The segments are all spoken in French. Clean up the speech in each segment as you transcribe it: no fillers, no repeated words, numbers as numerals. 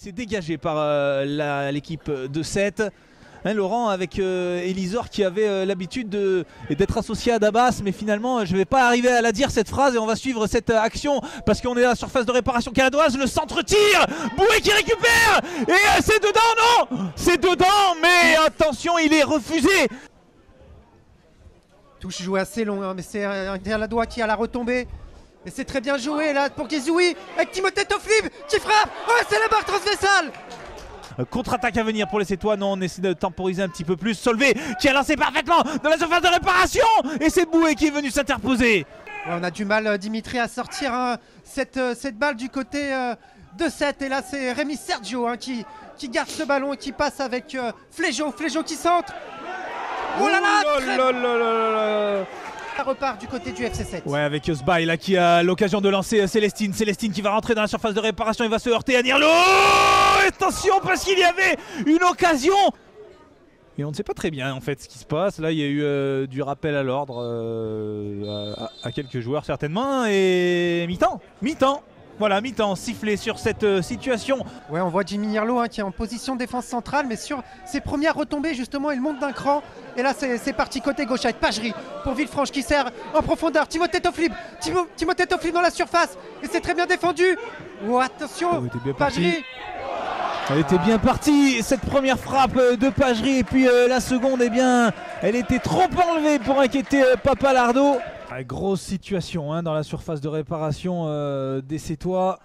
C'est dégagé par l'équipe de 7. Hein, Laurent, avec Elisor qui avait l'habitude d'être associé à Dabas, mais finalement je ne vais pas arriver à la dire cette phrase et on va suivre cette action parce qu'on est à la surface de réparation caradoise. Le centre tire, Boué qui récupère et c'est dedans, non, c'est dedans, mais attention, il est refusé. Touche jouée assez long, hein, mais c'est un Ladois qui a la retombée. Et c'est très bien joué là pour Guézoui avec Timothée Toflib qui frappe. Oh, c'est la barre transversale. Contre-attaque à venir pour les Sétois. Non, on essaie de temporiser un petit peu plus. Solvay qui a lancé parfaitement dans la surface de réparation. Et c'est Boué qui est venu s'interposer. Ouais, on a du mal, Dimitri, à sortir cette balle du côté de 7. Et là, c'est Rémi Sergio hein, qui garde ce ballon et qui passe avec Flégeau. Flégeau qui centre. Oh là là, ça repart du côté du FC7. Ouais, avec Sbaï là qui a l'occasion de lancer Célestine. Célestine qui va rentrer dans la surface de réparation. Il va se heurter à Nirlo. Attention parce qu'il y avait une occasion. Et on ne sait pas très bien en fait ce qui se passe. Là il y a eu du rappel à l'ordre à quelques joueurs certainement. Et mi-temps. Voilà, mi-temps, sifflé sur cette situation. Ouais, on voit Jimmy Nirlo hein, qui est en position de défense centrale, mais sur ses premières retombées, justement, il monte d'un cran. Et là, c'est parti côté gauche avec Pagerie pour Villefranche qui sert en profondeur. Timothée Toflib dans la surface. Et c'est très bien défendu. Oh, attention, Pagerie. Elle était bien partie, cette première frappe de Pagerie. Et puis la seconde, eh bien, elle était trop enlevée pour inquiéter Papa Lardo. Grosse situation hein, dans la surface de réparation des Sétois.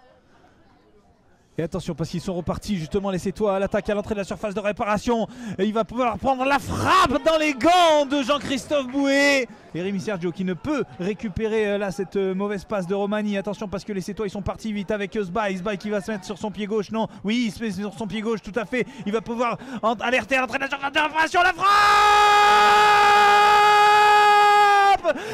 Et attention parce qu'ils sont repartis justement les Sétois à l'attaque à l'entrée de la surface de réparation. Et il va pouvoir prendre la frappe dans les gants de Jean-Christophe Boué. Et Rémi Sergio qui ne peut récupérer là cette mauvaise passe de Romani. Attention parce que les Sétois ils sont partis vite avec Sbaï. Sbaï qui va se mettre sur son pied gauche. Non, oui il se met sur son pied gauche tout à fait. Il va pouvoir alerter à l'entrée de la surface de réparation. La frappe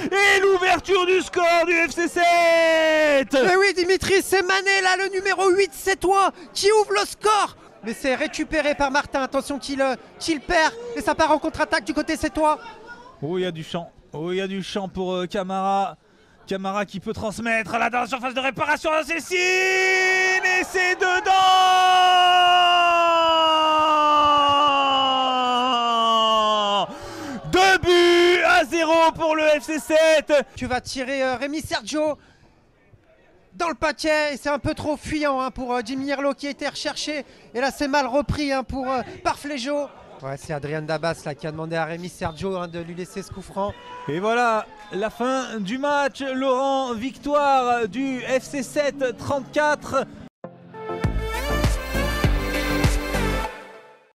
et l'ouverture du score du FC7. Mais oui Dimitri, c'est Manet là, le numéro 8 Sétois qui ouvre le score. Mais c'est récupéré par Martin, attention qu'il perd. Et ça part en contre-attaque du côté Sétois. Oh il y a du champ, pour Camara. Camara qui peut transmettre là dans la surface de réparation à Cécile. Et c'est dedans. 2-0 pour le FC7. Tu vas tirer Rémi Sergio dans le paquet et c'est un peu trop fuyant hein, pour Jimmy Nirlo qui a été recherché. Et là c'est mal repris hein, par Flégeau. Ouais, c'est Adrien Dabas là, qui a demandé à Rémi Sergio hein, de lui laisser ce coup franc. Et voilà la fin du match. Laurent, victoire du FC7 34